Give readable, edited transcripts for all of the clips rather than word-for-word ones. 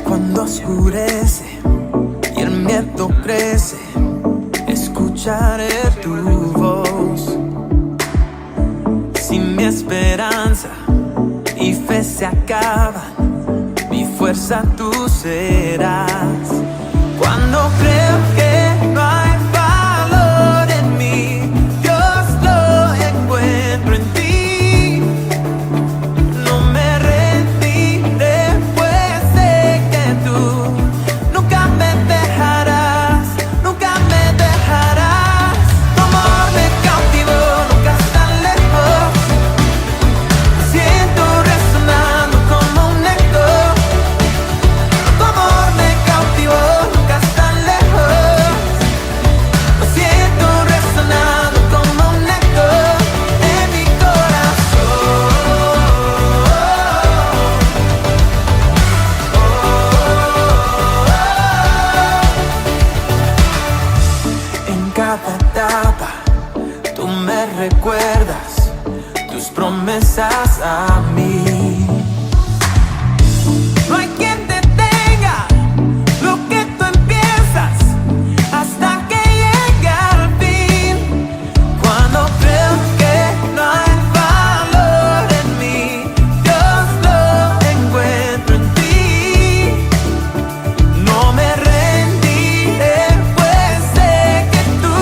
Cuando oscurece y el miedo crece, escucharé tu voz. Si mi esperanza y fe se acaban, mi fuerza tú serás. Cuando creo que no hay valor en mí, Dios lo encuentro en ti. No me rendiré, pues sé que tú nunca me dejarás, nunca me dejarás. Tu amor me cautivó, nunca estás lejos. Siento resonando como un eco. Tu amor me cautivó, nunca estás lejos. Lo siento resonando como un eco en mi corazón. En cada etapa tú me recuerdas tus promesas a mí. No hay quien detenga lo que tú empiezas hasta que llegue al fin. Cuando creo que no hay valor en mí, Dios lo encuentro en ti. No me rendiré, pues sé que tú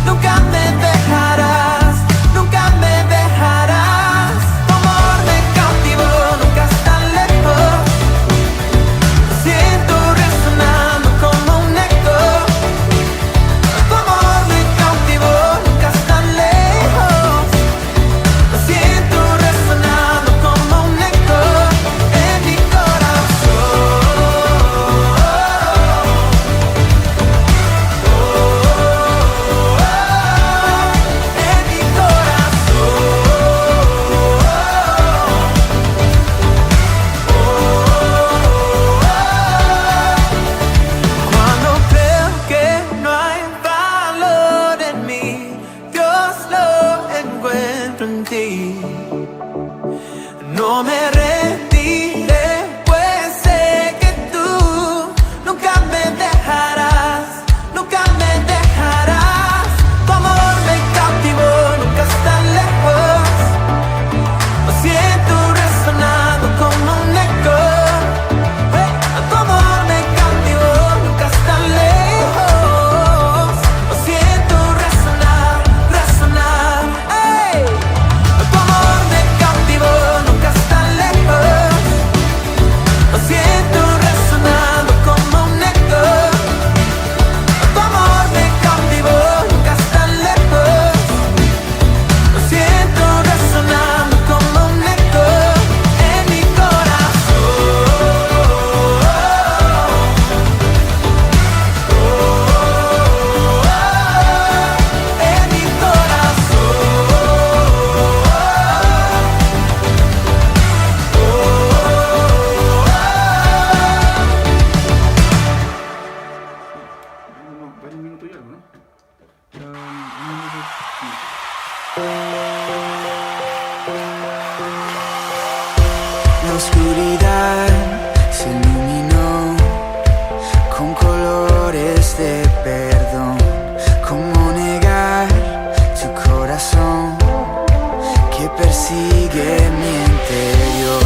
nunca me dejarás, nunca me dejarás. Tu amor me cautivó, nunca estás lejos. Lo siento resonando como un eco. Tu amor me cautivó, nunca estás lejos. Lo siento resonando como un eco en mi corazón. En mi corazón. Cuando creo que no hay valor en mí, Dios lo encuentro en ti. No me rendiré, pues sé que tú nunca me dejarás, nunca me dejarás. Tu amor me cautivó, nunca estás lejos. Lo siento resonando como un eco. Tu amor me cautivó, nunca estás lejos. Lo siento resonar, resonar. ¡Ey! Tu amor me cautivó, nunca estás lejos. Lo siento resonando como un eco. Tu amor me cautivó, nunca estás lejos. Lo siento resonando como un eco en mi corazón. En mi corazón. Varios minutos y algo, ¿no? La oscuridad se iluminó con colores de perdón. ¿Cómo negar tu corazón que persigue mi interior?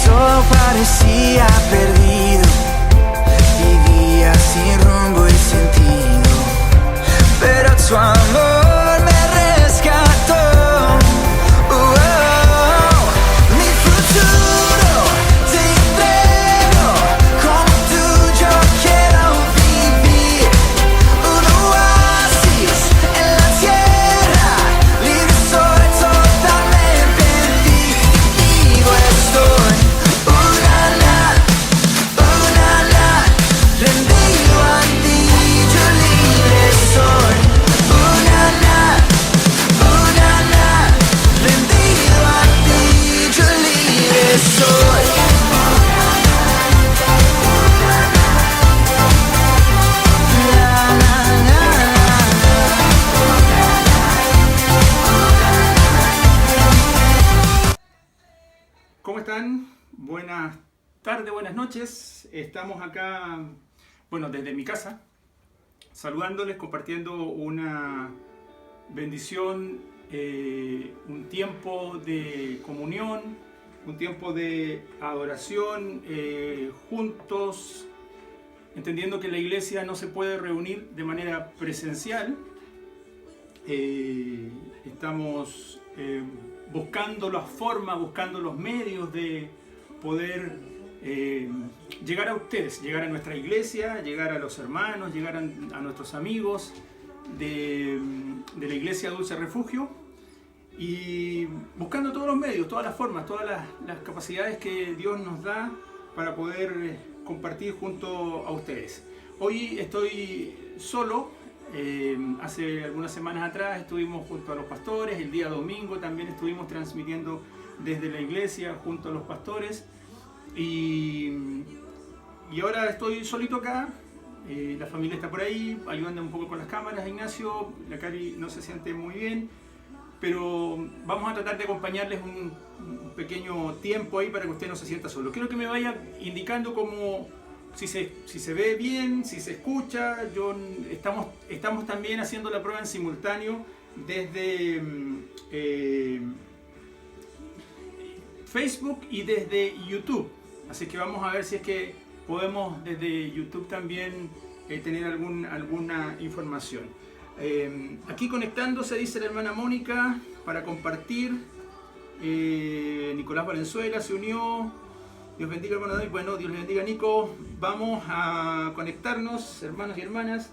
Todo parecía perdido, vivía sin rumbo y sentido, pero tu amor me rescató. Mi futuro te entrego, como tú yo quiero vivir. Un oasis en la tierra, libre soy totalmente en ti. Vivo estoy, rendido a ti, yo libre soy. están? Buenas tardes, buenas noches. Estamos acá, bueno, desde mi casa, saludándoles, compartiendo una bendición, un tiempo de comunión, un tiempo de adoración, juntos, entendiendo que la iglesia no se puede reunir de manera presencial. Estamos buscando las formas, buscando los medios de poder llegar a ustedes, llegar a nuestra iglesia, llegar a los hermanos, llegar a nuestros amigos de la iglesia Dulce Refugio, y buscando todos los medios, todas las formas, todas las capacidades que Dios nos da para poder compartir junto a ustedes. Hoy estoy solo. Hace algunas semanas atrás estuvimos junto a los pastores, el día domingo también estuvimos transmitiendo desde la iglesia junto a los pastores, y ahora estoy solito acá. La familia está por ahí ayudando un poco con las cámaras. Ignacio, la Cari no se siente muy bien, pero vamos a tratar de acompañarles un pequeño tiempo ahí para que usted no se sienta solo. Quiero que me vaya indicando como si se ve bien, si se escucha. Estamos también haciendo la prueba en simultáneo desde Facebook y desde YouTube. Así que vamos a ver si es que podemos desde YouTube también tener alguna información. Aquí conectándose, dice la hermana Mónica, para compartir. Nicolás Valenzuela se unió. Dios bendiga, hermano David. Bueno, Dios le bendiga, Nico. Vamos a conectarnos, hermanos y hermanas.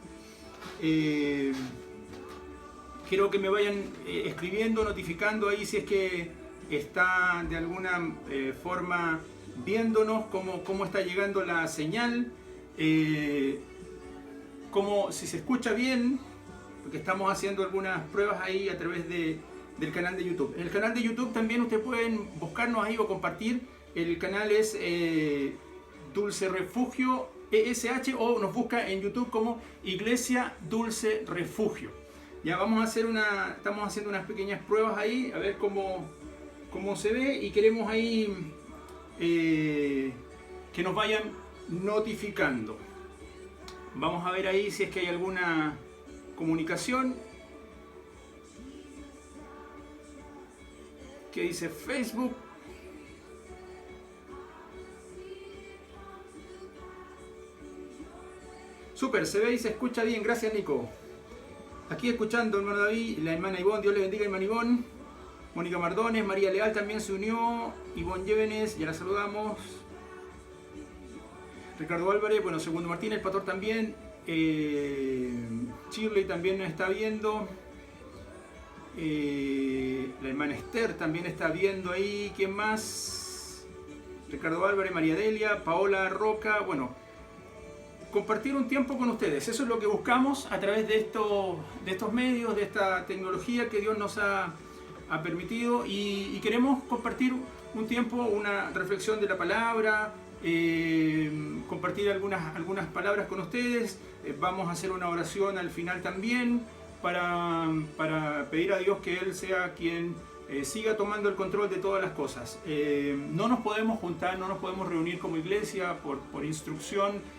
Quiero que me vayan escribiendo, notificando ahí si es que está de alguna forma viéndonos, cómo está llegando la señal, si se escucha bien, porque estamos haciendo algunas pruebas ahí a través del canal de YouTube. En el canal de YouTube también ustedes pueden buscarnos ahí o compartir. El canal es Dulce Refugio ESH, o nos busca en YouTube como Iglesia Dulce Refugio. Ya estamos haciendo unas pequeñas pruebas ahí, a ver cómo se ve, y queremos ahí que nos vayan notificando. Vamos a ver ahí si es que hay alguna comunicación. ¿Qué dice Facebook? Súper, se ve y se escucha bien, gracias Nico. Aquí escuchando, hermano David, la hermana Ivonne, Dios le bendiga, hermana Ivonne. Mónica Mardones, María Leal también se unió. Ivonne Llévenes, ya la saludamos. Ricardo Álvarez, bueno, Segundo Martínez, el pastor también. Shirley también nos está viendo. La hermana Esther también está viendo ahí. ¿Quién más? Ricardo Álvarez, María Delia, Paola Roca, bueno. Compartir un tiempo con ustedes, eso es lo que buscamos a través de estos medios, de esta tecnología que Dios nos ha permitido, y queremos compartir un tiempo, una reflexión de la palabra, compartir algunas palabras con ustedes. Vamos a hacer una oración al final también para pedir a Dios que Él sea quien siga tomando el control de todas las cosas. No nos podemos juntar, no nos podemos reunir como iglesia por instrucción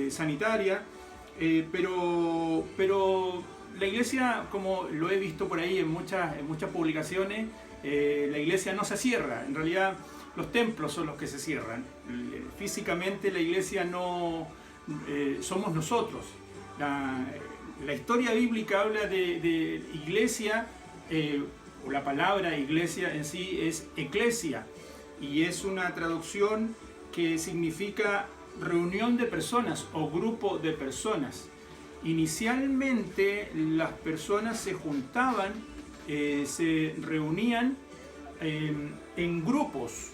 sanitaria, pero la iglesia, como lo he visto por ahí en muchas publicaciones, la iglesia no se cierra. En realidad los templos son los que se cierran. Físicamente la iglesia no somos nosotros. La historia bíblica habla de iglesia, o la palabra iglesia en sí es eclesia, y es una traducción que significa reunión de personas o grupo de personas. Inicialmente las personas se juntaban, se reunían en grupos,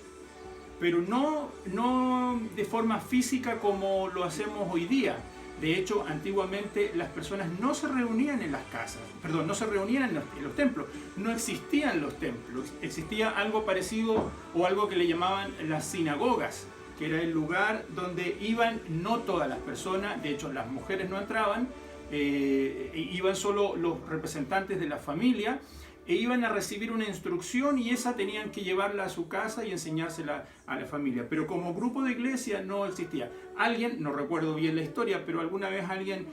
pero no de forma física como lo hacemos hoy día. De hecho, antiguamente las personas no se reunían en las casas, no se reunían en los templos, no existían los templos, existía algo parecido, o algo que le llamaban las sinagogas, que era el lugar donde iban no todas las personas. De hecho las mujeres no entraban, iban solo los representantes de la familia, e iban a recibir una instrucción y esa tenían que llevarla a su casa y enseñársela a la familia. Pero como grupo de iglesia no existía. Alguien, no recuerdo bien la historia, pero alguna vez alguien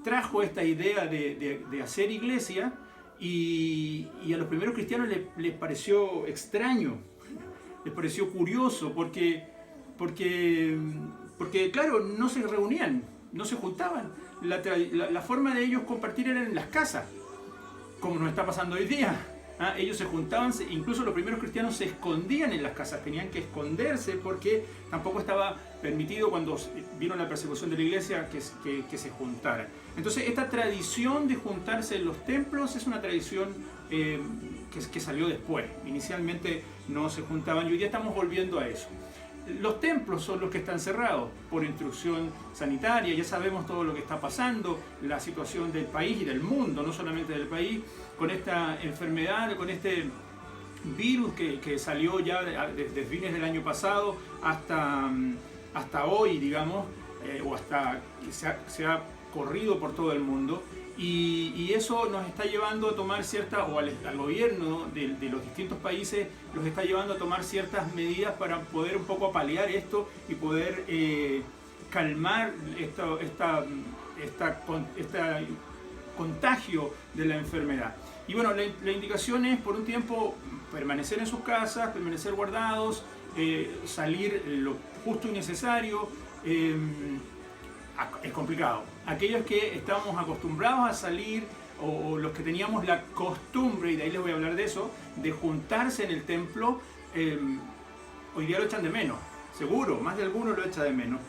trajo esta idea de hacer iglesia y a los primeros cristianos les pareció extraño, les pareció curioso, porque claro, no se reunían, no se juntaban. La forma de ellos compartir era en las casas, como nos está pasando hoy día. Ellos se juntaban, incluso los primeros cristianos se escondían en las casas, tenían que esconderse porque tampoco estaba permitido cuando vino la persecución de la iglesia que se juntaran. Entonces esta tradición de juntarse en los templos es una tradición que salió después. Inicialmente no se juntaban y hoy día estamos volviendo a eso. Los templos son los que están cerrados por instrucción sanitaria, ya sabemos todo lo que está pasando, la situación del país y del mundo, no solamente del país, con esta enfermedad, con este virus que salió ya desde fines del año pasado hasta hoy, digamos, o hasta que se ha corrido por todo el mundo. Y eso nos está llevando a tomar o al gobierno de los distintos países los está llevando a tomar ciertas medidas para poder un poco paliar esto y poder calmar este contagio de la enfermedad. Y bueno, la indicación es por un tiempo permanecer en sus casas, permanecer guardados, salir lo justo y necesario. Es complicado. Aquellos que estamos acostumbrados a salir o los que teníamos la costumbre, y de ahí les voy a hablar de eso, de juntarse en el templo, hoy día lo echan de menos, seguro, más de alguno lo echa de menos.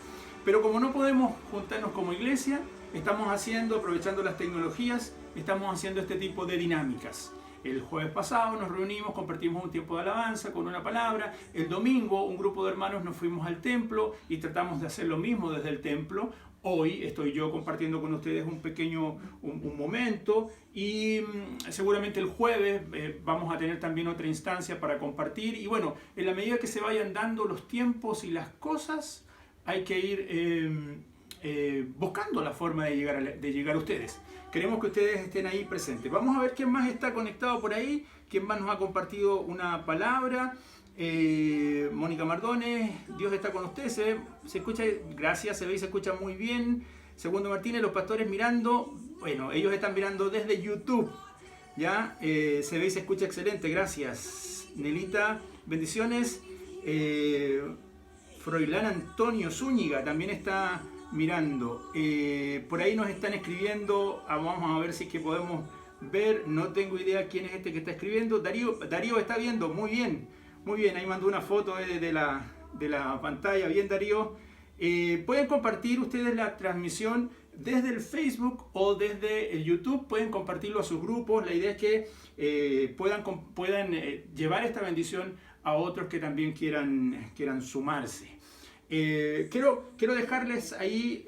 Pero como no podemos juntarnos como iglesia, estamos aprovechando las tecnologías, estamos haciendo este tipo de dinámicas. El jueves pasado nos reunimos, compartimos un tiempo de alabanza con una palabra. El domingo un grupo de hermanos nos fuimos al templo y tratamos de hacer lo mismo desde el templo. Hoy estoy yo compartiendo con ustedes un momento y seguramente el jueves vamos a tener también otra instancia para compartir. Y bueno, en la medida que se vayan dando los tiempos y las cosas, hay que ir buscando la forma de llegar a ustedes. Queremos que ustedes estén ahí presentes. Vamos a ver quién más está conectado por ahí, quién más nos ha compartido una palabra. Mónica Mardones, Dios está con usted, se escucha, gracias, se ve y se escucha muy bien. Segundo Martínez, los pastores mirando, bueno, ellos están mirando desde YouTube, ya, se ve y se escucha excelente, gracias. Nelita, bendiciones. Froilán Antonio Zúñiga también está mirando. Por ahí nos están escribiendo, vamos a ver si es que podemos ver, no tengo idea quién es este que está escribiendo. Darío está viendo, muy bien. Muy bien, ahí mandó una foto de la pantalla. Bien, Darío. Pueden compartir ustedes la transmisión desde el Facebook o desde el YouTube. Pueden compartirlo a sus grupos. La idea es que puedan llevar esta bendición a otros que también quieran sumarse. Quiero dejarles ahí...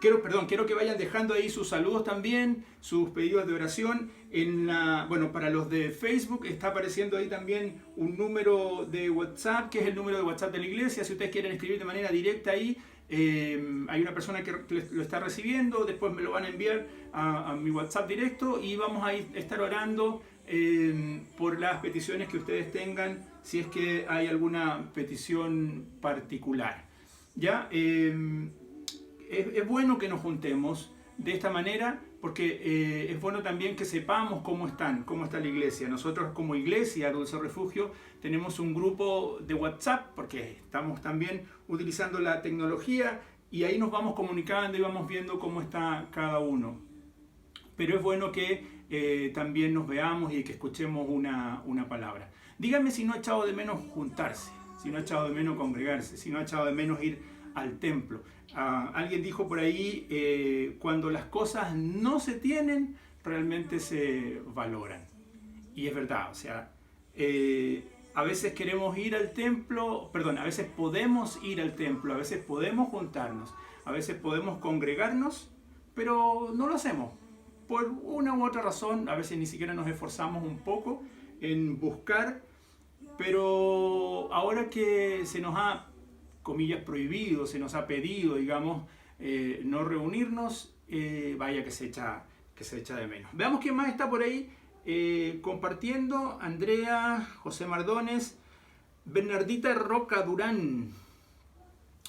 Quiero que vayan dejando ahí sus saludos también, sus pedidos de oración. Para los de Facebook está apareciendo ahí también un número de WhatsApp, que es el número de WhatsApp de la iglesia. Si ustedes quieren escribir de manera directa ahí, hay una persona que lo está recibiendo, después me lo van a enviar a mi WhatsApp directo y vamos a estar orando por las peticiones que ustedes tengan, si es que hay alguna petición particular. ¿Ya? Es bueno que nos juntemos de esta manera porque es bueno también que sepamos cómo está la iglesia. Nosotros como iglesia Dulce Refugio tenemos un grupo de WhatsApp porque estamos también utilizando la tecnología y ahí nos vamos comunicando y vamos viendo cómo está cada uno. Pero es bueno que también nos veamos y que escuchemos una palabra. Díganme si no ha echado de menos juntarse, si no ha echado de menos congregarse, si no ha echado de menos ir al templo. Alguien dijo por ahí, cuando las cosas no se tienen, realmente se valoran. Y es verdad, o sea, a veces queremos ir al templo, a veces podemos ir al templo, a veces podemos juntarnos, a veces podemos congregarnos, pero no lo hacemos. Por una u otra razón, a veces ni siquiera nos esforzamos un poco en buscar, pero ahora que se nos ha, comillas, prohibido, se nos ha pedido, digamos, no reunirnos, vaya que se echa de menos. Veamos quién más está por ahí compartiendo. Andrea, José Mardones, Bernardita Roca Durán.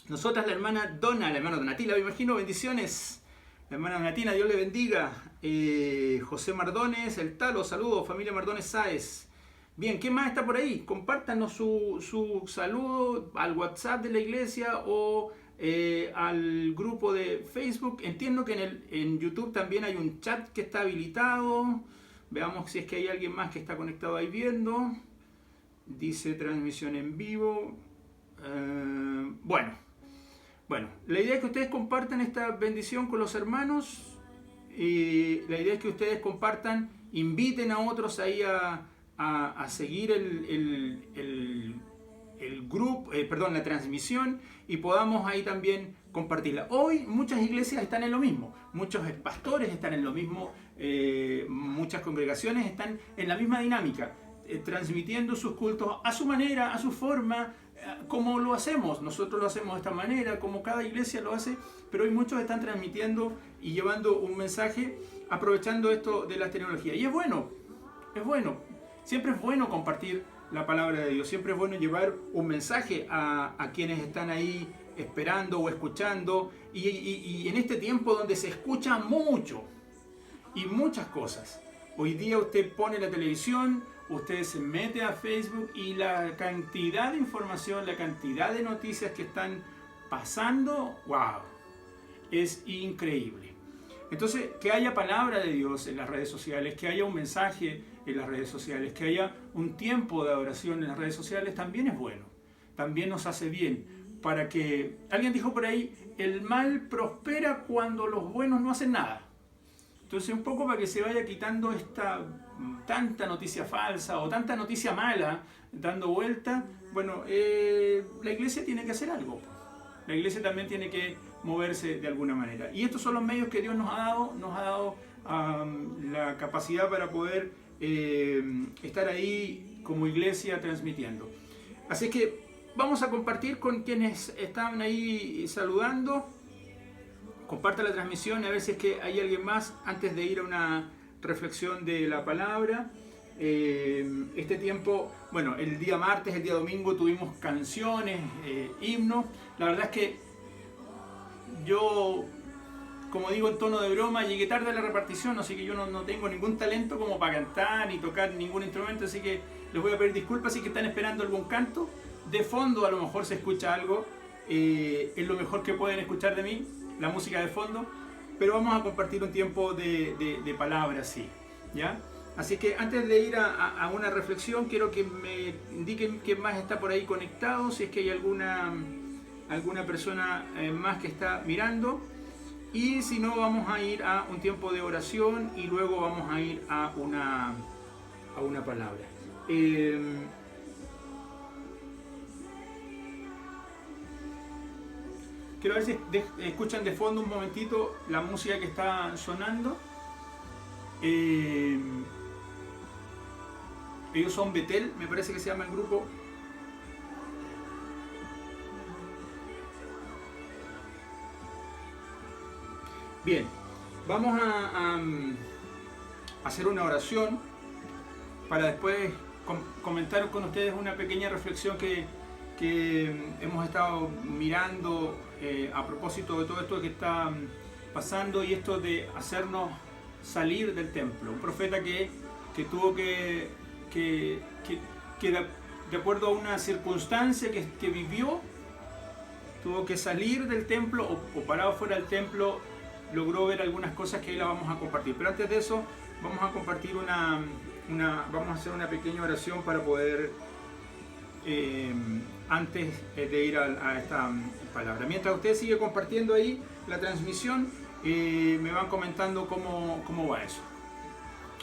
Nosotras, la hermana Dona, la hermana Donatila, me imagino, bendiciones. La hermana Donatina, Dios le bendiga. José Mardones, el Talo, saludos, familia Mardones Sáez. Bien, ¿quién más está por ahí? Compártanos su saludo al WhatsApp de la iglesia o al grupo de Facebook. Entiendo que en YouTube también hay un chat que está habilitado. Veamos si es que hay alguien más que está conectado ahí viendo. Dice transmisión en vivo. Bueno, la idea es que ustedes compartan esta bendición con los hermanos. La idea es que ustedes compartan, inviten a otros ahí a seguir el grupo, la transmisión, y podamos ahí también compartirla. Hoy muchas iglesias están en lo mismo, muchos pastores están en lo mismo, muchas congregaciones están en la misma dinámica, transmitiendo sus cultos a su manera, a su forma, como lo hacemos. Nosotros lo hacemos de esta manera, como cada iglesia lo hace, pero hoy muchos están transmitiendo y llevando un mensaje, aprovechando esto de la tecnología. Y es bueno, siempre es bueno compartir la palabra de Dios, siempre es bueno llevar un mensaje a quienes están ahí esperando o escuchando, y en este tiempo donde se escucha mucho y muchas cosas. Hoy día usted pone la televisión, usted se mete a Facebook y la cantidad de información, la cantidad de noticias que están pasando, wow, es increíble. Entonces, que haya palabra de Dios en las redes sociales, que haya un mensaje en las redes sociales, que haya un tiempo de adoración en las redes sociales, también es bueno, también nos hace bien, para que, alguien dijo por ahí, el mal prospera cuando los buenos no hacen nada. Entonces, un poco para que se vaya quitando tanta noticia falsa o tanta noticia mala dando vuelta, bueno, la iglesia tiene que hacer algo. La iglesia también tiene que moverse de alguna manera. Y estos son los medios que Dios nos ha dado la capacidad para poder estar ahí como iglesia transmitiendo. Así que vamos a compartir con quienes están ahí saludando. Comparta la transmisión, a ver si es que hay alguien más antes de ir a una reflexión de la palabra. Este tiempo, bueno, el día martes, el día domingo tuvimos canciones, himnos. La verdad es que yo, como digo en tono de broma, llegué tarde a la repartición, así que yo no tengo ningún talento como para cantar ni tocar ningún instrumento, así que les voy a pedir disculpas si que están esperando algún canto. De fondo a lo mejor se escucha algo, es lo mejor que pueden escuchar de mí, la música de fondo, pero vamos a compartir un tiempo de palabras, sí, ¿ya? Así que antes de ir a una reflexión, quiero que me indiquen quién más está por ahí conectado, si es que hay alguna persona más que está mirando, y si no, vamos a ir a un tiempo de oración y luego vamos a ir a una palabra. Quiero ver si escuchan de fondo un momentito la música que está sonando. Ellos son Betel, me parece que se llama el grupo. Bien, vamos a hacer una oración para después comentar con ustedes una pequeña reflexión que hemos estado mirando a propósito de todo esto que está pasando y esto de hacernos salir del templo. Un profeta que tuvo que de acuerdo a una circunstancia que vivió, tuvo que salir del templo o parado fuera del templo, logró ver algunas cosas que ahí las vamos a compartir. Pero antes de eso, vamos a compartir vamos a hacer una pequeña oración para poder antes de ir a esta palabra. Mientras usted sigue compartiendo ahí la transmisión, me van comentando cómo va eso.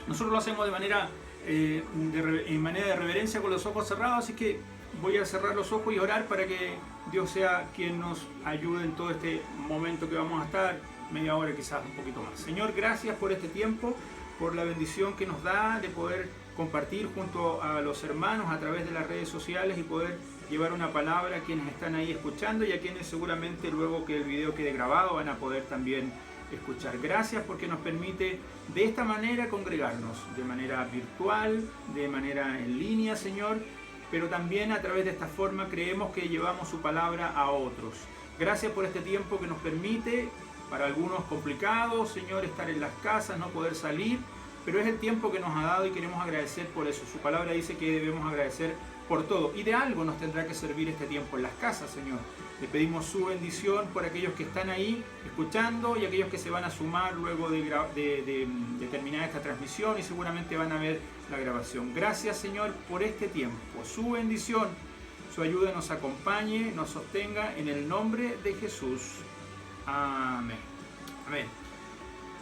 Nosotros lo hacemos de manera de reverencia con los ojos cerrados, así que voy a cerrar los ojos y orar para que Dios sea quien nos ayude en todo este momento que vamos a estar, media hora quizás un poquito más. Señor, gracias por este tiempo, por la bendición que nos da de poder compartir junto a los hermanos a través de las redes sociales y poder llevar una palabra a quienes están ahí escuchando y a quienes seguramente luego que el video quede grabado van a poder también escuchar. Gracias porque nos permite de esta manera congregarnos, de manera virtual, de manera en línea, Señor, pero también a través de esta forma creemos que llevamos su palabra a otros. Gracias por este tiempo que nos permite, para algunos complicado, Señor, estar en las casas, no poder salir, pero es el tiempo que nos ha dado y queremos agradecer por eso. Su palabra dice que debemos agradecer por todo, y de algo nos tendrá que servir este tiempo en las casas, Señor. Le pedimos su bendición por aquellos que están ahí escuchando y aquellos que se van a sumar luego de terminar esta transmisión y seguramente van a ver la grabación. Gracias, Señor, por este tiempo. Su bendición, su ayuda nos acompañe, nos sostenga en el nombre de Jesús. Amén. Amén.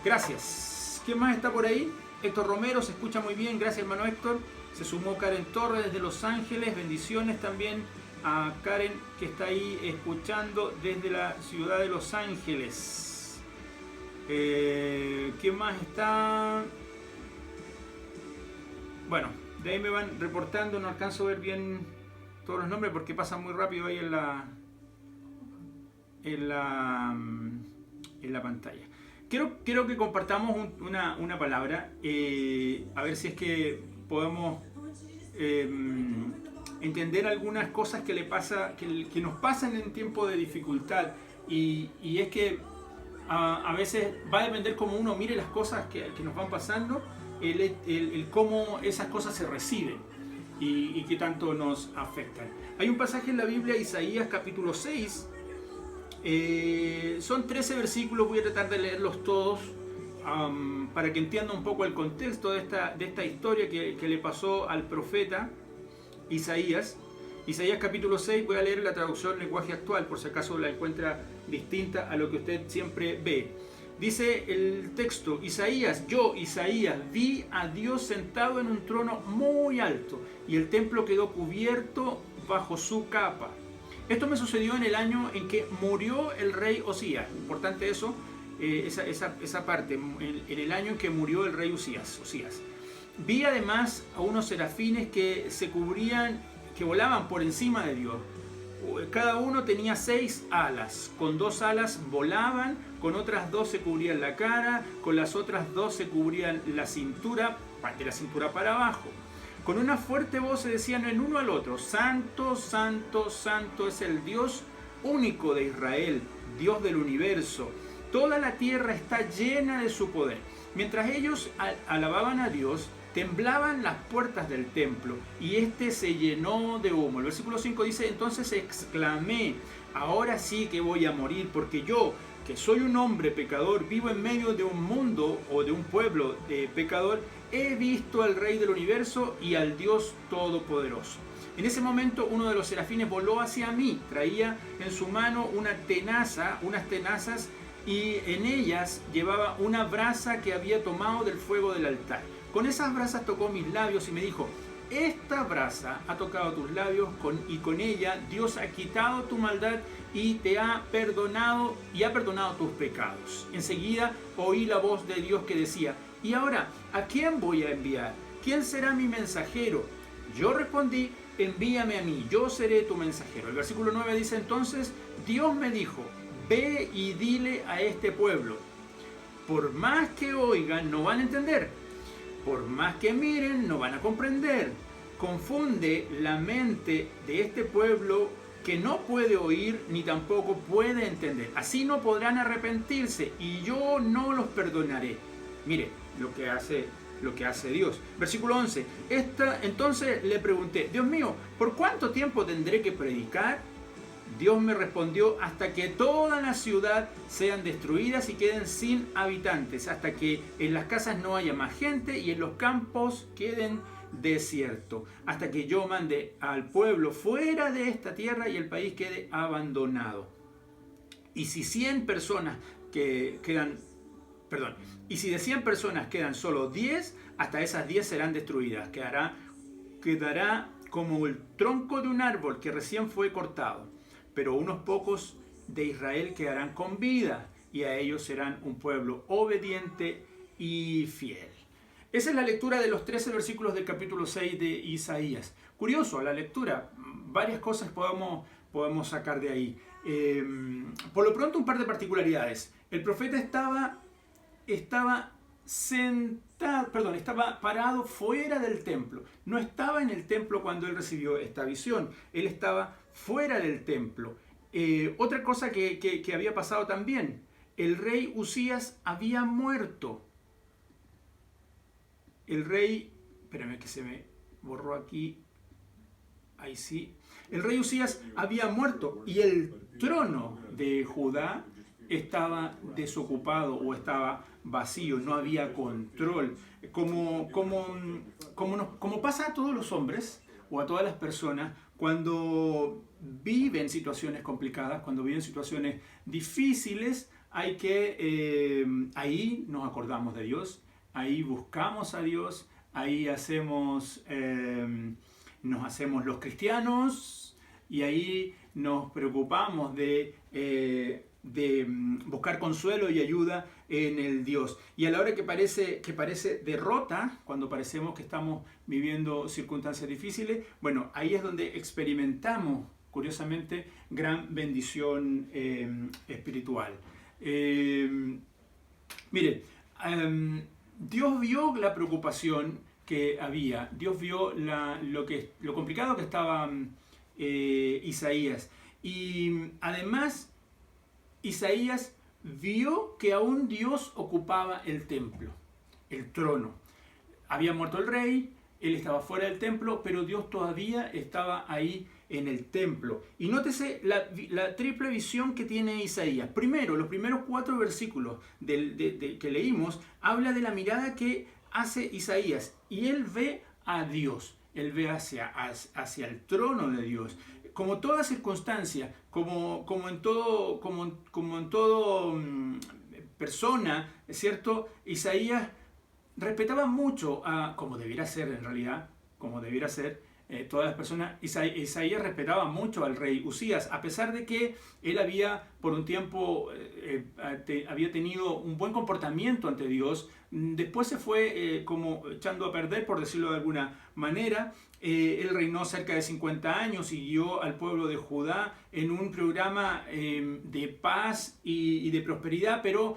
Gracias. ¿Quién más está por ahí? Héctor Romero, se escucha muy bien. Gracias, hermano Héctor. Se sumó Karen Torres desde Los Ángeles. Bendiciones también a Karen, que está ahí escuchando desde la ciudad de Los Ángeles. ¿Quién más está? Bueno, de ahí me van reportando. No alcanzo a ver bien todos los nombres porque pasan muy rápido ahí en la pantalla. Quiero que compartamos una palabra, a ver si es que podemos entender algunas cosas que nos pasan en tiempo de dificultad, y es que a veces va a depender cómo uno mire las cosas que nos van pasando, el cómo esas cosas se reciben y qué tanto nos afectan. Hay un pasaje en la Biblia, Isaías capítulo 6, son 13 versículos, voy a tratar de leerlos todos para que entienda un poco el contexto de esta historia que le pasó al profeta Isaías. Isaías capítulo 6, voy a leer la traducción lenguaje actual por si acaso la encuentra distinta a lo que usted siempre ve. Dice el texto: Isaías, yo Isaías, vi a Dios sentado en un trono muy alto y el templo quedó cubierto bajo su capa. Esto me sucedió en el año en que murió el rey Osías. Importante eso, esa parte, en el año en que murió el rey Osías. Vi además a unos serafines que se cubrían, que volaban por encima de Dios. Cada uno tenía 6 alas. Con 2 alas volaban, con otras 2 se cubrían la cara, con las otras 2 se cubrían la cintura, de la cintura para abajo. Con una fuerte voz se decían el uno al otro: Santo, Santo, Santo es el Dios único de Israel, Dios del universo. Toda la tierra está llena de su poder. Mientras ellos alababan a Dios, temblaban las puertas del templo y éste se llenó de humo. El versículo 5 dice: entonces exclamé, ahora sí que voy a morir, porque yo, que soy un hombre pecador, vivo en medio de un mundo o de un pueblo de pecador, he visto al Rey del universo y al Dios Todopoderoso. En ese momento uno de los serafines voló hacia mí, traía en su mano unas tenazas, y en ellas llevaba una brasa que había tomado del fuego del altar. Con esas brasas tocó mis labios y me dijo: esta brasa ha tocado tus labios y con ella Dios ha quitado tu maldad y te ha perdonado tus pecados. Enseguida oí la voz de Dios que decía: y ahora, ¿a quién voy a enviar? ¿Quién será mi mensajero? Yo respondí: envíame a mí, yo seré tu mensajero. El versículo 9 dice: entonces Dios me dijo: ve y dile a este pueblo, por más que oigan no van a entender, por más que miren no van a comprender. Confunde la mente de este pueblo que no puede oír ni tampoco puede entender. Así no podrán arrepentirse y yo no los perdonaré. Mire lo que hace Dios. Versículo 11. Entonces le pregunté: Dios mío, ¿por cuánto tiempo tendré que predicar? Dios me respondió: hasta que toda la ciudad sean destruidas y queden sin habitantes, hasta que en las casas no haya más gente y en los campos queden desiertos, hasta que yo mande al pueblo fuera de esta tierra y el país quede abandonado. Y si 100 personas y si de 100 personas quedan solo 10, hasta esas 10 serán destruidas. Quedará como el tronco de un árbol que recién fue cortado. Pero unos pocos de Israel quedarán con vida, y a ellos serán un pueblo obediente y fiel. Esa es la lectura de los 13 versículos del capítulo 6 de Isaías. Curioso la lectura, varias cosas podemos sacar de ahí. Por lo pronto, un par de particularidades. El profeta estaba sentado, perdón, estaba parado fuera del templo. No estaba en el templo cuando él recibió esta visión. Él estaba fuera del templo. Otra cosa que había pasado también. El rey Usías había muerto. El rey... Espérame que se me borró aquí. Ahí sí. El rey Usías había muerto y el trono de Judá estaba desocupado o estaba vacío, no había control. Como pasa a todos los hombres o a todas las personas cuando viven situaciones complicadas, cuando viven situaciones difíciles, ahí nos acordamos de Dios, ahí buscamos a Dios, ahí nos hacemos los cristianos y ahí nos preocupamos de buscar consuelo y ayuda en el Dios. Y a la hora que parece derrota, cuando parecemos que estamos viviendo circunstancias difíciles, bueno, ahí es donde experimentamos, curiosamente, gran bendición espiritual. Mire, Dios vio la preocupación que había, Dios vio lo complicado que estaba Isaías, y además Isaías vio que aún Dios ocupaba el templo, el trono. Había muerto el rey, él estaba fuera del templo, pero Dios todavía estaba ahí en el templo. Y nótese la triple visión que tiene Isaías. Primero, los primeros 4 versículos que leímos, habla de la mirada que hace Isaías. Y él ve a Dios, él ve hacia el trono de Dios. Como toda circunstancia, como en todo persona, ¿es cierto? Isaías respetaba mucho, como debiera ser en realidad, todas las personas. Isaías respetaba mucho al rey Usías, a pesar de que él había por un tiempo había tenido un buen comportamiento ante Dios. Después se fue como echando a perder, por decirlo de alguna manera. Él reinó cerca de 50 años y guió al pueblo de Judá en un programa de paz y de prosperidad, pero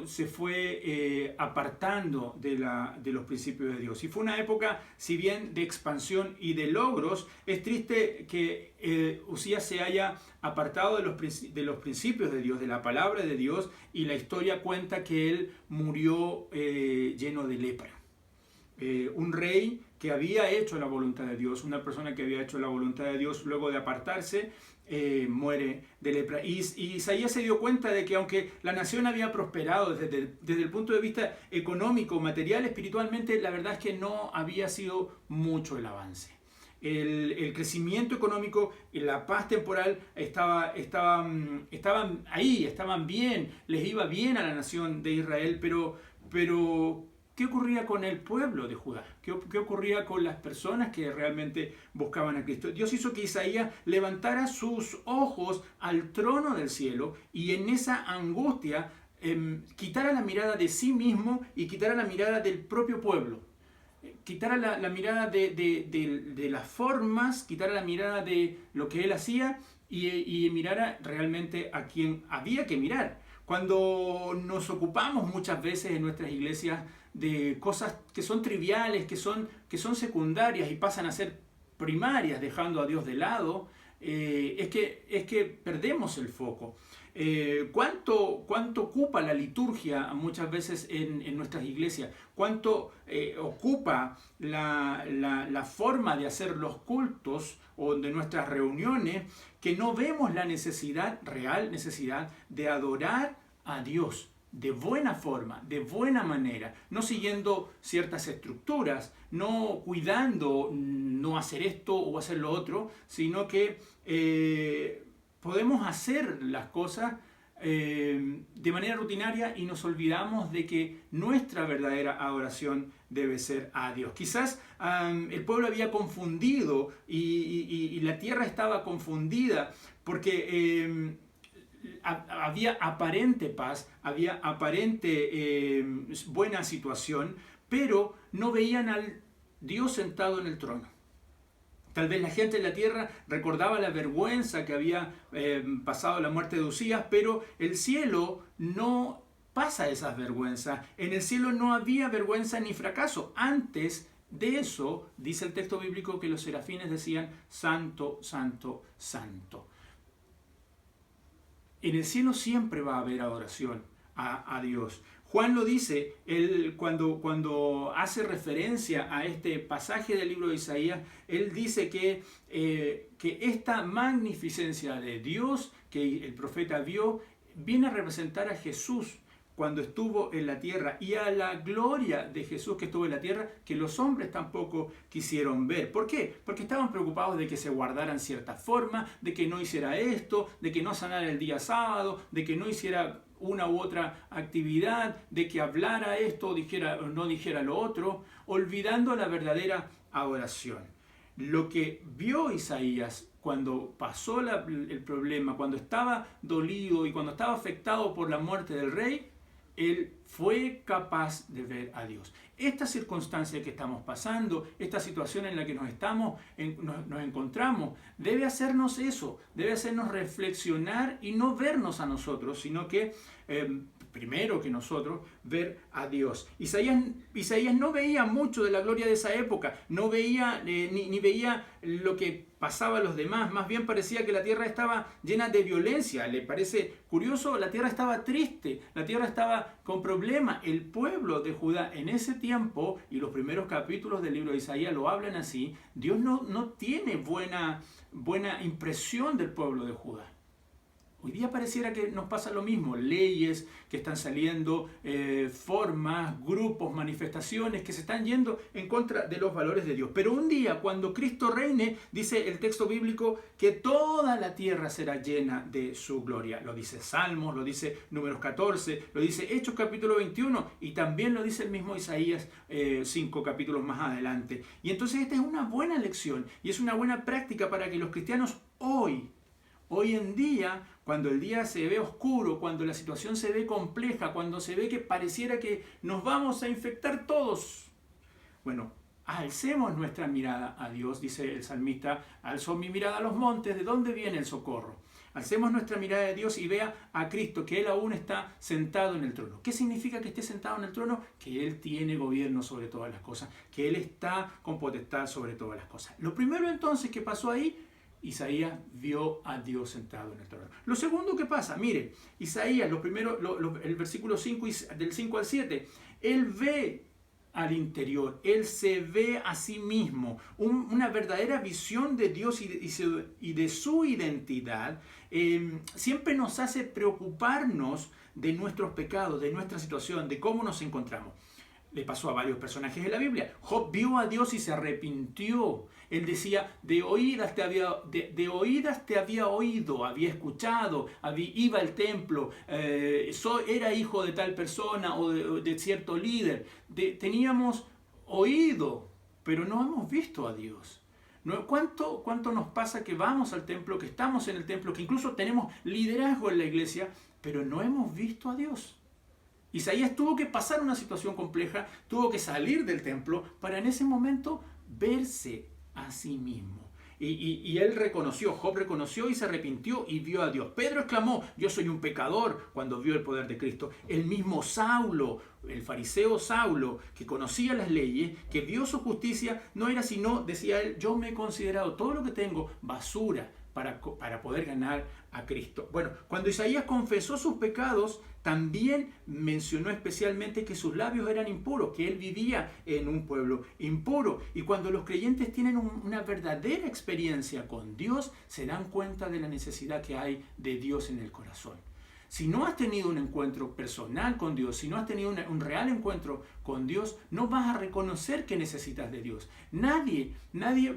se fue apartando de los principios de Dios. Y fue una época, si bien de expansión y de logros. Es triste que Usías se haya apartado de los principios de Dios, de la palabra de Dios, y la historia cuenta que él murió lleno de lepra. Un rey que había hecho la voluntad de Dios, una persona que había hecho la voluntad de Dios, luego de apartarse, muere de lepra. Y Isaías se dio cuenta de que aunque la nación había prosperado desde el punto de vista económico, material, espiritualmente, la verdad es que no había sido mucho el avance. El crecimiento económico y la paz temporal estaban ahí, estaban bien, les iba bien a la nación de Israel, pero ¿qué ocurría con el pueblo de Judá? ¿Qué ocurría con las personas que realmente buscaban a Cristo? Dios hizo que Isaías levantara sus ojos al trono del cielo y en esa angustia quitara la mirada de sí mismo y quitara la mirada del propio pueblo. Quitara la mirada de las formas, quitara la mirada de lo que él hacía y mirara realmente a quien había que mirar. Cuando nos ocupamos muchas veces en nuestras iglesias de cosas que son triviales, que son secundarias y pasan a ser primarias, dejando a Dios de lado, es que perdemos el foco. ¿Cuánto ocupa la liturgia muchas veces en nuestras iglesias? ¿Cuánto ocupa la forma de hacer los cultos o de nuestras reuniones, que no vemos la real necesidad de adorar a Dios de buena forma, de buena manera, no siguiendo ciertas estructuras, no cuidando no hacer esto o hacer lo otro, sino que podemos hacer las cosas de manera rutinaria y nos olvidamos de que nuestra verdadera adoración debe ser a Dios. Quizás el pueblo había confundido y la tierra estaba confundida porque había aparente paz, había aparente buena situación, pero no veían al Dios sentado en el trono. Tal vez la gente en la tierra recordaba la vergüenza que había pasado la muerte de Usías, pero el cielo no pasa esas vergüenzas. En el cielo no había vergüenza ni fracaso. Antes de eso, dice el texto bíblico que los serafines decían, Santo, Santo, Santo. En el cielo siempre va a haber adoración a Dios. Juan lo dice, él, cuando hace referencia a este pasaje del libro de Isaías, él dice que esta magnificencia de Dios que el profeta vio, viene a representar a Jesús cuando estuvo en la tierra y a la gloria de Jesús que estuvo en la tierra, que los hombres tampoco quisieron ver. ¿Por qué? Porque estaban preocupados de que se guardaran cierta forma, de que no hiciera esto, de que no sanara el día sábado, de que no hiciera una u otra actividad, de que hablara esto o no dijera lo otro, olvidando la verdadera adoración. Lo que vio Isaías cuando pasó el problema, cuando estaba dolido y cuando estaba afectado por la muerte del rey, él fue capaz de ver a Dios. Esta circunstancia que estamos pasando, esta situación en la que nos encontramos, debe hacernos eso, debe hacernos reflexionar y no vernos a nosotros, sino que primero que nosotros, ver a Dios. Isaías no veía mucho de la gloria de esa época, no veía ni veía lo que pasaba a los demás, más bien parecía que la tierra estaba llena de violencia. ¿Le parece curioso? La tierra estaba triste, la tierra estaba con problemas. El pueblo de Judá en ese tiempo, y los primeros capítulos del libro de Isaías lo hablan así, Dios no tiene buena impresión del pueblo de Judá. Hoy día pareciera que nos pasa lo mismo, leyes que están saliendo, formas, grupos, manifestaciones que se están yendo en contra de los valores de Dios. Pero un día, cuando Cristo reine, dice el texto bíblico que toda la tierra será llena de su gloria. Lo dice Salmos, lo dice Números 14, lo dice Hechos capítulo 21 y también lo dice el mismo Isaías 5 capítulos más adelante. Y entonces esta es una buena lección y es una buena práctica para que los cristianos hoy en día, cuando el día se ve oscuro, cuando la situación se ve compleja, cuando se ve que pareciera que nos vamos a infectar todos, bueno, alcemos nuestra mirada a Dios, dice el salmista, alzó mi mirada a los montes, ¿de dónde viene el socorro? Alcemos nuestra mirada a Dios y vea a Cristo, que Él aún está sentado en el trono. ¿Qué significa que esté sentado en el trono? Que Él tiene gobierno sobre todas las cosas, que Él está con potestad sobre todas las cosas. Lo primero entonces que pasó ahí, Isaías vio a Dios sentado en el trono. Lo segundo que pasa, mire, Isaías, el versículo 5, del 5 al 7, él ve al interior, él se ve a sí mismo, una verdadera visión de Dios y de su identidad, siempre nos hace preocuparnos de nuestros pecados, de nuestra situación, de cómo nos encontramos. Le pasó a varios personajes de la Biblia. Job vio a Dios y se arrepintió. Él decía, de oídas te había oído, había escuchado, iba al templo, era hijo de tal persona o de cierto líder. Teníamos oído, pero no hemos visto a Dios. ¿Cuánto nos pasa que vamos al templo, que estamos en el templo, que incluso tenemos liderazgo en la iglesia, pero no hemos visto a Dios? Isaías tuvo que pasar una situación compleja, tuvo que salir del templo para en ese momento verse a sí mismo. Y él reconoció, Job reconoció y se arrepintió y vio a Dios. Pedro exclamó, yo soy un pecador, cuando vio el poder de Cristo. El mismo Saulo, el fariseo Saulo, que conocía las leyes, que vio su justicia, no era sino, decía él, yo me he considerado todo lo que tengo basura para poder ganar a Cristo. Bueno, cuando Isaías confesó sus pecados, también mencionó especialmente que sus labios eran impuros, que él vivía en un pueblo impuro. Y cuando los creyentes tienen una verdadera experiencia con Dios, se dan cuenta de la necesidad que hay de Dios en el corazón. Si no has tenido un encuentro personal con Dios, si no has tenido un real encuentro con Dios, no vas a reconocer que necesitas de Dios. Nadie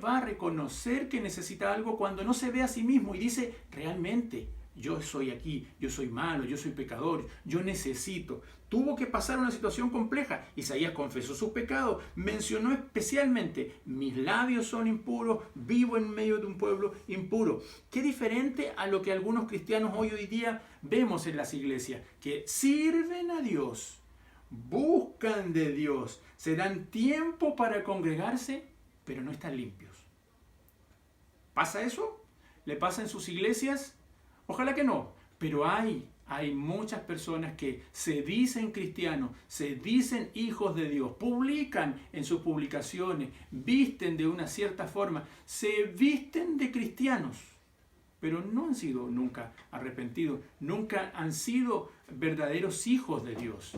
va a reconocer que necesita algo cuando no se ve a sí mismo y dice, realmente, yo soy aquí, yo soy malo, yo soy pecador, yo necesito. Tuvo que pasar una situación compleja. Isaías confesó sus pecados, mencionó especialmente, mis labios son impuros, vivo en medio de un pueblo impuro. Qué diferente a lo que algunos cristianos hoy día vemos en las iglesias, que sirven a Dios, buscan de Dios, se dan tiempo para congregarse, pero no están limpios. ¿Pasa eso? ¿Le pasa en sus iglesias? Ojalá que no, pero hay muchas personas que se dicen cristianos, se dicen hijos de Dios, publican en sus publicaciones, visten de una cierta forma, se visten de cristianos, pero no han sido nunca arrepentidos, nunca han sido verdaderos hijos de Dios.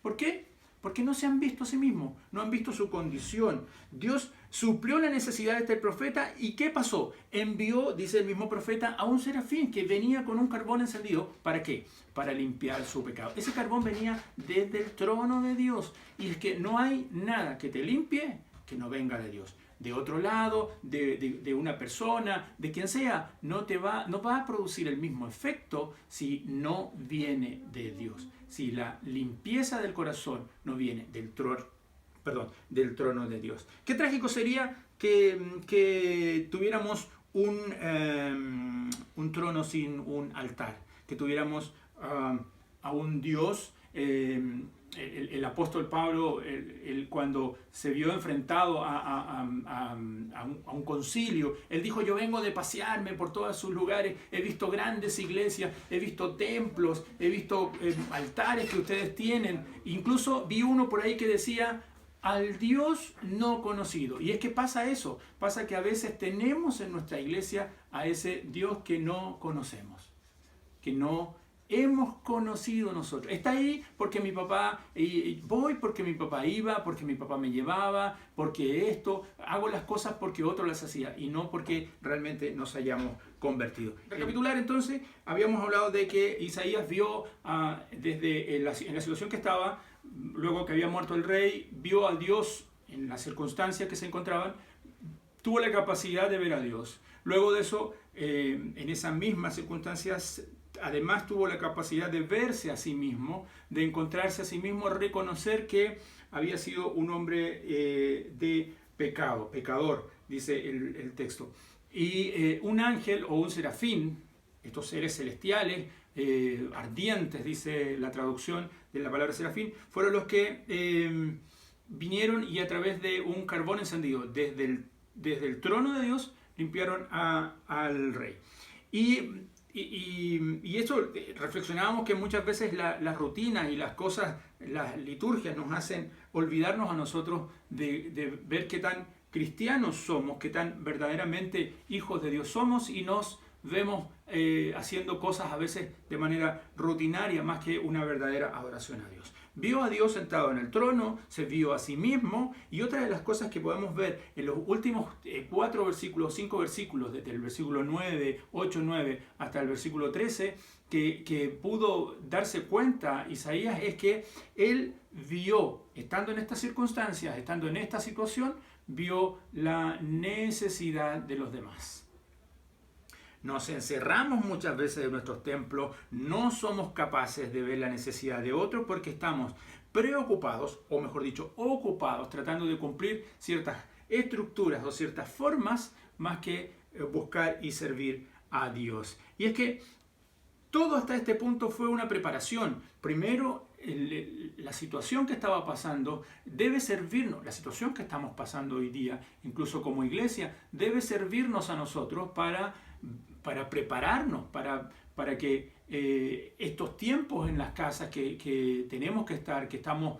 ¿Por qué? Porque no se han visto a sí mismos, no han visto su condición. Dios suplió la necesidad de este profeta y ¿qué pasó? Envió, dice el mismo profeta, a un serafín que venía con un carbón encendido. ¿Para qué? Para limpiar su pecado. Ese carbón venía desde el trono de Dios. Y es que no hay nada que te limpie que no venga de Dios. De otro lado, de una persona, de quien sea, no va a producir el mismo efecto si no viene de Dios. Si la limpieza del corazón no viene del trono de Dios. Qué trágico sería que tuviéramos un trono sin un altar, que tuviéramos a un Dios. El apóstol Pablo, cuando se vio enfrentado a un concilio, él dijo: yo vengo de pasearme por todos sus lugares, he visto grandes iglesias, he visto templos, he visto altares que ustedes tienen, incluso vi uno por ahí que decía: al Dios no conocido. Y es que pasa eso, pasa que a veces tenemos en nuestra iglesia a ese Dios que no conocemos, que no hemos conocido nosotros. Está ahí porque mi papá, voy porque mi papá iba, porque mi papá me llevaba, porque hago las cosas porque otro las hacía y no porque realmente nos hayamos convertido. Recapitular entonces, habíamos hablado de que Isaías vio en la situación que estaba, luego que había muerto el rey, vio a Dios en las circunstancias que se encontraban, tuvo la capacidad de ver a Dios. Luego de eso, en esas mismas circunstancias, además tuvo la capacidad de verse a sí mismo, de encontrarse a sí mismo, reconocer que había sido un hombre de pecado, pecador, dice el texto. Y un ángel o un serafín, estos seres celestiales, ardientes, dice la traducción de la palabra serafín, fueron los que vinieron y a través de un carbón encendido desde el trono de Dios limpiaron al rey. Y eso reflexionábamos que muchas veces las rutinas y las cosas, las liturgias nos hacen olvidarnos a nosotros de ver qué tan cristianos somos, qué tan verdaderamente hijos de Dios somos, y nos vemos haciendo cosas a veces de manera rutinaria más que una verdadera adoración a Dios. Vio a Dios sentado en el trono, se vio a sí mismo, y otra de las cosas que podemos ver en los últimos 5 versículos, desde el versículo 9, 8, 9 hasta el versículo 13, que pudo darse cuenta Isaías, es que él vio, estando en estas circunstancias, estando en esta situación, vio la necesidad de los demás. Nos encerramos muchas veces en nuestros templos, no somos capaces de ver la necesidad de otros porque estamos preocupados, o mejor dicho, ocupados, tratando de cumplir ciertas estructuras o ciertas formas más que buscar y servir a Dios. Y es que todo hasta este punto fue una preparación. Primero, la situación que estaba pasando debe servirnos, la situación que estamos pasando hoy día, incluso como iglesia, debe servirnos a nosotros para prepararnos, para que estos tiempos en las casas que tenemos que estar, que estamos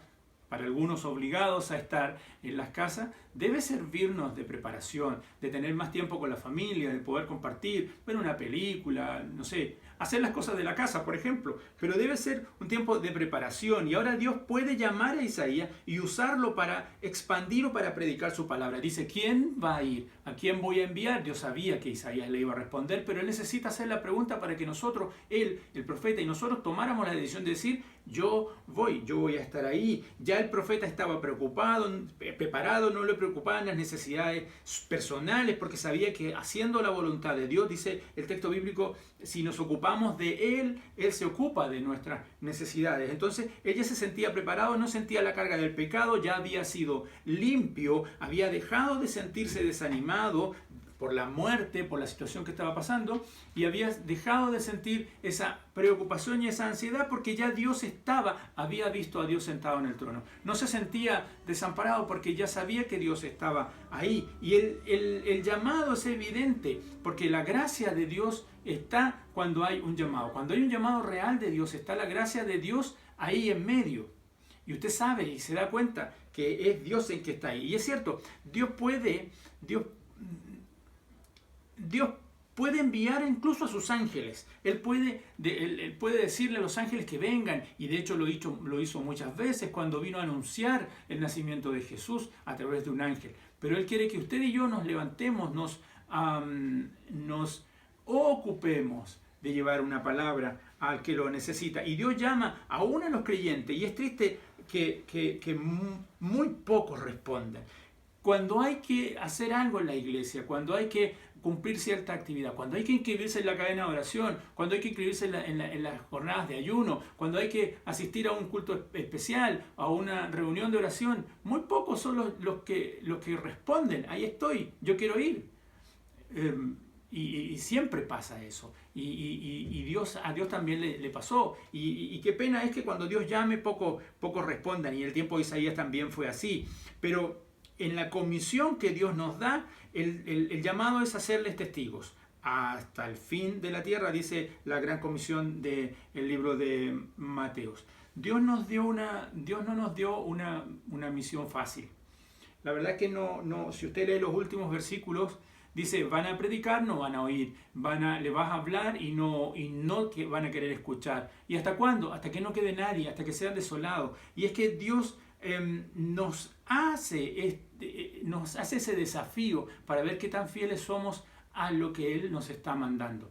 para algunos obligados a estar en las casas, debe servirnos de preparación, de tener más tiempo con la familia, de poder compartir, ver una película, no sé, hacer las cosas de la casa, por ejemplo, pero debe ser un tiempo de preparación. Y ahora Dios puede llamar a Isaías y usarlo para expandir o para predicar su palabra. Dice: ¿quién va a ir? ¿A quién voy a enviar? Dios sabía que Isaías le iba a responder, pero él necesita hacer la pregunta para que nosotros, él, el profeta, y nosotros tomáramos la decisión de decir: yo voy a estar ahí. Ya el profeta estaba preocupado, preparado, no le preocupaban las necesidades personales, porque sabía que haciendo la voluntad de Dios, dice el texto bíblico, si nos ocupamos de Él, Él se ocupa de nuestras necesidades. Entonces ella se sentía preparado, no sentía la carga del pecado, ya había sido limpio, había dejado de sentirse desanimado, por la muerte, por la situación que estaba pasando, y había dejado de sentir esa preocupación y esa ansiedad porque ya Dios había visto a Dios sentado en el trono. No se sentía desamparado porque ya sabía que Dios estaba ahí. Y el llamado es evidente, porque la gracia de Dios está cuando hay un llamado. Cuando hay un llamado real de Dios, está la gracia de Dios ahí en medio. Y usted sabe y se da cuenta que es Dios el que está ahí. Y es cierto, Dios puede enviar incluso a sus ángeles. Él puede decirle a los ángeles que vengan, y de hecho lo hizo muchas veces cuando vino a anunciar el nacimiento de Jesús a través de un ángel. Pero Él quiere que usted y yo nos levantemos, nos ocupemos de llevar una palabra al que lo necesita. Y Dios llama aún a los creyentes, y es triste que muy pocos responden. Cuando hay que hacer algo en la iglesia, cuando hay que cumplir cierta actividad, cuando hay que inscribirse en la cadena de oración, cuando hay que inscribirse en las jornadas de ayuno, cuando hay que asistir a un culto especial, a una reunión de oración, muy pocos son los que responden. Ahí estoy, yo quiero ir. Y siempre pasa eso. Y a Dios también le pasó. Y qué pena es que cuando Dios llame, pocos respondan. Y el tiempo de Isaías también fue así. Pero en la comisión que Dios nos da, el llamado es hacerles testigos hasta el fin de la tierra, dice la gran comisión del libro de Mateos. Dios no nos dio una misión fácil. La verdad que no, si usted lee los últimos versículos, dice, van a predicar, no van a oír, le vas a hablar y no que van a querer escuchar. ¿Y hasta cuándo? Hasta que no quede nadie, hasta que sean desolados. Y es que Dios nos hace ese desafío para ver qué tan fieles somos a lo que Él nos está mandando.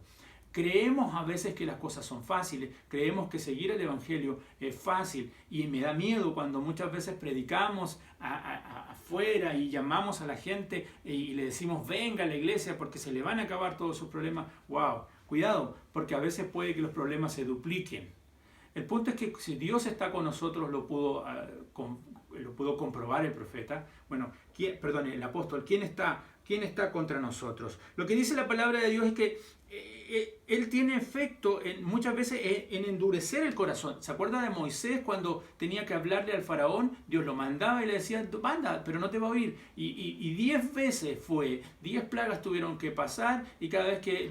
Creemos a veces que las cosas son fáciles, creemos que seguir el Evangelio es fácil, y me da miedo cuando muchas veces predicamos afuera y llamamos a la gente y le decimos venga a la iglesia porque se le van a acabar todos sus problemas. ¡Wow! Cuidado, porque a veces puede que los problemas se dupliquen. El punto es que si Dios está con nosotros, lo pudo comprobar el profeta, el apóstol. ¿Quién está contra nosotros? Lo que dice la palabra de Dios es que Él tiene efecto muchas veces en endurecer el corazón. ¿Se acuerda de Moisés cuando tenía que hablarle al faraón? Dios lo mandaba y le decía, anda, pero no te va a oír. Y 10 veces 10 plagas tuvieron que pasar, y cada vez que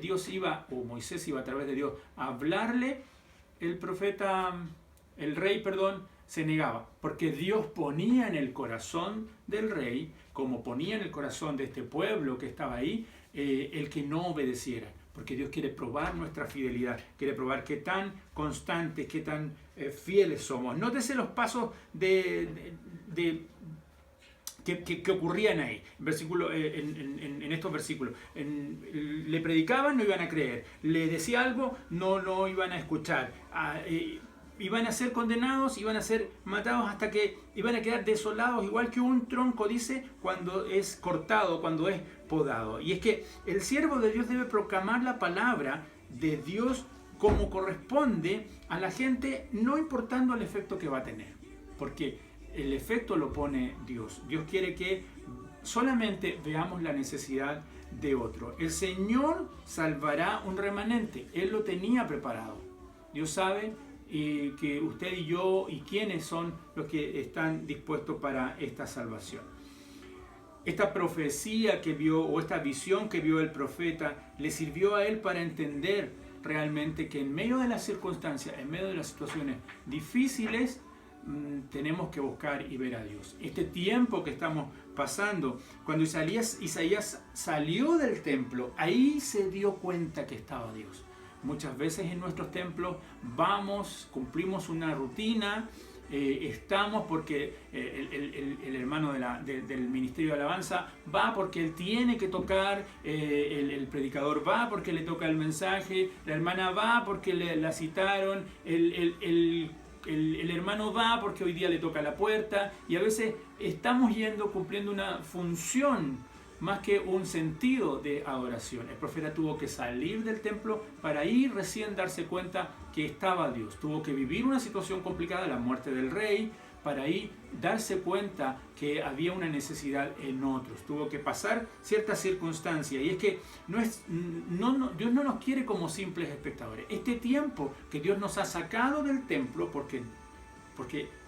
Moisés iba a través de Dios a hablarle, el rey, se negaba, porque Dios ponía en el corazón del rey, como ponía en el corazón de este pueblo que estaba ahí, el que no obedeciera, porque Dios quiere probar nuestra fidelidad, quiere probar qué tan constantes, qué tan fieles somos. Nótese los pasos que ocurrían ahí, en estos versículos. Le predicaban, no iban a creer. Le decía algo, no iban a escuchar. Iban a ser condenados, iban a ser matados, hasta que iban a quedar desolados, igual que un tronco, dice, cuando es cortado, cuando es podado. Y es que el siervo de Dios debe proclamar la palabra de Dios como corresponde a la gente, no importando el efecto que va a tener, porque el efecto lo pone Dios. Dios quiere que solamente veamos la necesidad de otro. El Señor salvará un remanente. Él lo tenía preparado. Dios sabe que usted y yo y quiénes son los que están dispuestos para esta salvación. Esta profecía que vio, o esta visión que vio el profeta, le sirvió a él para entender realmente que en medio de las circunstancias, en medio de las situaciones difíciles, tenemos que buscar y ver a Dios. Este tiempo que estamos pasando, cuando Isaías salió del templo, ahí se dio cuenta que estaba Dios. Muchas veces en nuestros templos cumplimos una rutina, estamos porque el hermano del Ministerio de Alabanza va porque él tiene que tocar, el predicador va porque le toca el mensaje, la hermana va porque la citaron, el hermano va porque hoy día le toca la puerta, y a veces estamos cumpliendo una función más que un sentido de adoración. El profeta tuvo que salir del templo para ir recién darse cuenta que estaba Dios. Tuvo que vivir una situación complicada, la muerte del rey, para ahí darse cuenta que había una necesidad en otros. Tuvo que pasar ciertas circunstancias. Y es que Dios no nos quiere como simples espectadores. Este tiempo que Dios nos ha sacado del templo, porque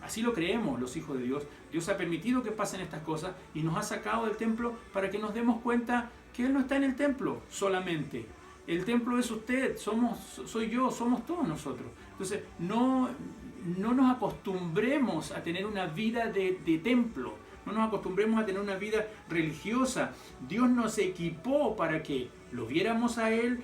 así lo creemos los hijos de Dios, Dios ha permitido que pasen estas cosas y nos ha sacado del templo para que nos demos cuenta que Él no está en el templo solamente. El templo es usted, soy yo, somos todos nosotros. Entonces, no nos acostumbremos a tener una vida de templo, no nos acostumbremos a tener una vida religiosa. Dios nos equipó para que lo viéramos a Él,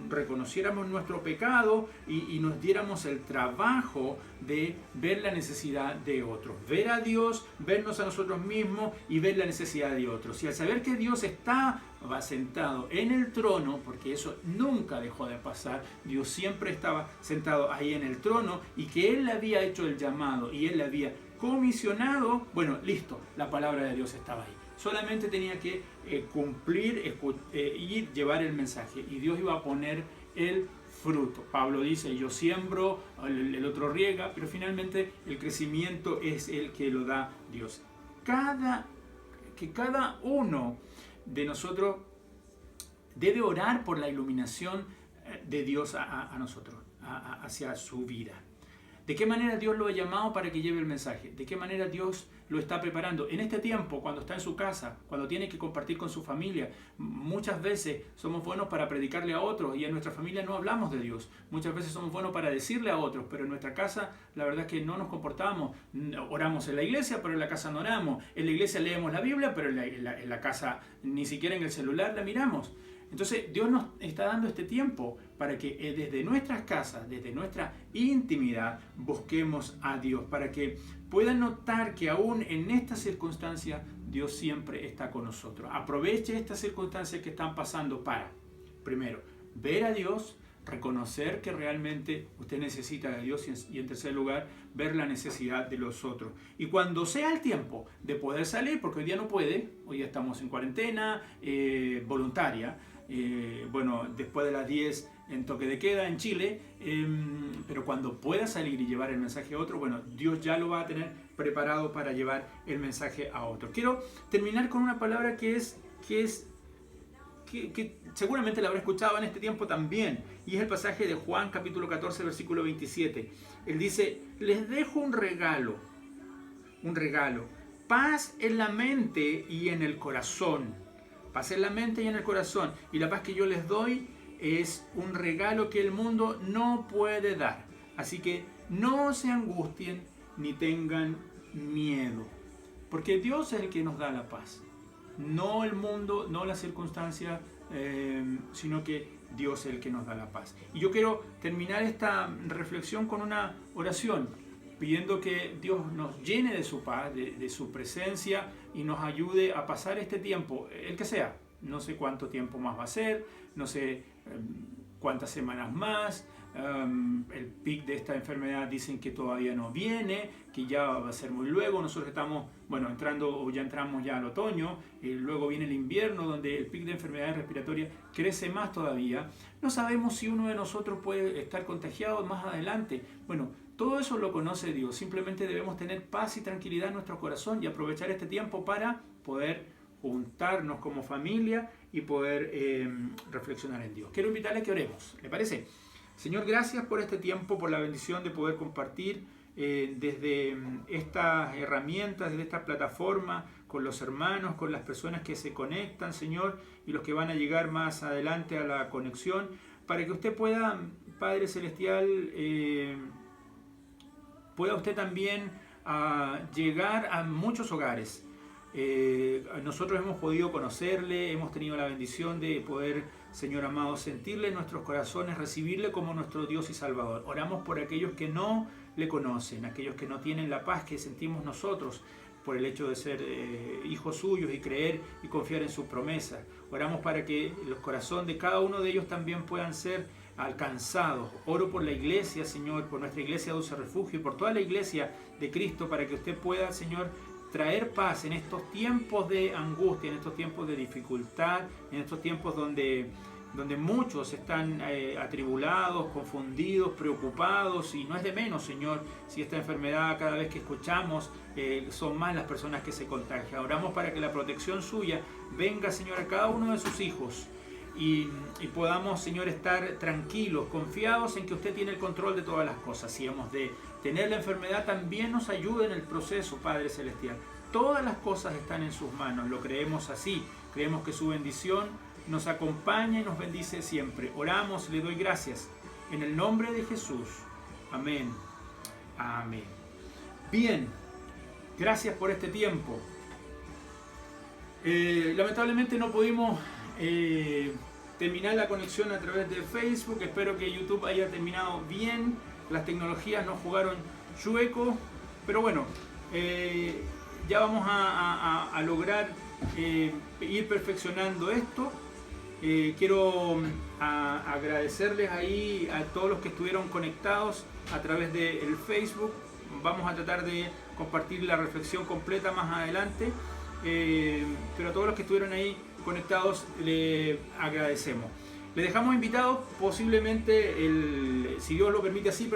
reconociéramos nuestro pecado y nos diéramos el trabajo de ver la necesidad de otros. Ver a Dios, vernos a nosotros mismos y ver la necesidad de otros. Y al saber que Dios estaba sentado en el trono, porque eso nunca dejó de pasar, Dios siempre estaba sentado ahí en el trono y que Él le había hecho el llamado y Él le había comisionado, bueno, listo, la palabra de Dios estaba ahí. Solamente tenía que cumplir y llevar el mensaje. Y Dios iba a poner el fruto. Pablo dice, yo siembro, el otro riega, pero finalmente el crecimiento es el que lo da Dios. Que cada uno de nosotros debe orar por la iluminación de Dios a nosotros, hacia su vida. ¿De qué manera Dios lo ha llamado para que lleve el mensaje? ¿De qué manera Dios lo está preparando? En este tiempo, cuando está en su casa, cuando tiene que compartir con su familia, muchas veces somos buenos para predicarle a otros y en nuestra familia no hablamos de Dios. Muchas veces somos buenos para decirle a otros, pero en nuestra casa la verdad es que no nos comportamos. Oramos en la iglesia, pero en la casa no oramos. En la iglesia leemos la Biblia, pero en la casa ni siquiera en el celular la miramos. Entonces Dios nos está dando este tiempo para que desde nuestras casas, desde nuestra intimidad, busquemos a Dios, para que puedan notar que aún en estas circunstancias Dios siempre está con nosotros. Aproveche estas circunstancias que están pasando para, primero, ver a Dios, reconocer que realmente usted necesita de Dios y en tercer lugar, ver la necesidad de los otros. Y cuando sea el tiempo de poder salir, porque hoy día no puede, hoy día estamos en cuarentena voluntaria, bueno, después de las 10 en toque de queda en Chile, pero cuando pueda salir y llevar el mensaje a otro, bueno, Dios ya lo va a tener preparado para llevar el mensaje a otro. Quiero terminar con una palabra que seguramente la habrá escuchado en este tiempo también, y es el pasaje de Juan capítulo 14 versículo 27. Él dice, les dejo un regalo, paz en la mente y en el corazón. Paz en la mente y en el corazón. Y la paz que yo les doy es un regalo que el mundo no puede dar. Así que no se angustien ni tengan miedo. Porque Dios es el que nos da la paz. No el mundo, no las circunstancias, sino que Dios es el que nos da la paz. Y yo quiero terminar esta reflexión con una oración, pidiendo que Dios nos llene de su paz, de su presencia y nos ayude a pasar este tiempo, el que sea. No sé cuánto tiempo más va a ser, no sé cuántas semanas más. El pic de esta enfermedad dicen que todavía no viene, que ya va a ser muy luego. Nosotros estamos, bueno, ya entramos ya al otoño, y luego viene el invierno donde el pic de enfermedades respiratorias crece más todavía. No sabemos si uno de nosotros puede estar contagiado más adelante. Bueno, todo eso lo conoce Dios. Simplemente debemos tener paz y tranquilidad en nuestro corazón y aprovechar este tiempo para poder juntarnos como familia y poder reflexionar en Dios. Quiero invitarles a que oremos. ¿Le parece? Señor, gracias por este tiempo, por la bendición de poder compartir desde estas herramientas, desde esta plataforma, con los hermanos, con las personas que se conectan, Señor, y los que van a llegar más adelante a la conexión, para que usted pueda, Padre Celestial, pueda usted también llegar a muchos hogares. Nosotros hemos podido conocerle, hemos tenido la bendición de poder, Señor amado, sentirle en nuestros corazones, recibirle como nuestro Dios y Salvador. Oramos por aquellos que no le conocen, aquellos que no tienen la paz que sentimos nosotros por el hecho de ser hijos suyos y creer y confiar en sus promesas. Oramos para que el corazón de cada uno de ellos también puedan ser alcanzados. Oro por la iglesia, Señor, por nuestra iglesia Dulce Refugio y por toda la iglesia de Cristo, para que usted pueda, Señor, traer paz en estos tiempos de angustia, en estos tiempos de dificultad, en estos tiempos donde donde muchos están atribulados, confundidos, preocupados, y no es de menos, Señor, si esta enfermedad cada vez que escuchamos son más las personas que se contagian. Oramos para que la protección suya venga, Señor, a cada uno de sus hijos y podamos, Señor, estar tranquilos, confiados en que usted tiene el control de todas las cosas. Si hemos de tener la enfermedad, también nos ayude en el proceso, Padre Celestial. Todas las cosas están en sus manos, lo creemos así, creemos que su bendición nos acompaña y nos bendice siempre. Oramos, le doy gracias en el nombre de Jesús. Amén. Amén. Bien, gracias por este tiempo. Lamentablemente no pudimos terminar la conexión a través de Facebook. Espero que YouTube haya terminado bien. Las tecnologías nos jugaron chueco, pero bueno, ya vamos a lograr ir perfeccionando esto. Quiero agradecerles ahí a todos los que estuvieron conectados a través del Facebook. Vamos a tratar de compartir la reflexión completa más adelante, pero a todos los que estuvieron ahí conectados le agradecemos. Les dejamos invitados, posiblemente, si Dios lo permite así,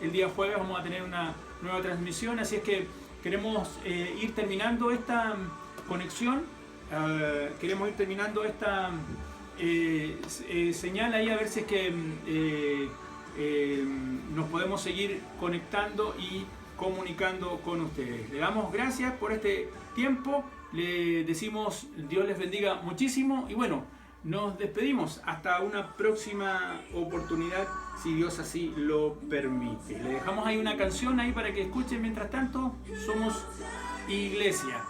el día jueves vamos a tener una nueva transmisión, así es que queremos ir terminando esta conexión, queremos ir terminando esta señal ahí, a ver si es que nos podemos seguir conectando y comunicando con ustedes. Le damos gracias por este tiempo, le decimos Dios les bendiga muchísimo y bueno, nos despedimos hasta una próxima oportunidad, si Dios así lo permite. Le dejamos ahí una canción ahí para que escuchen. Mientras tanto, somos Iglesia.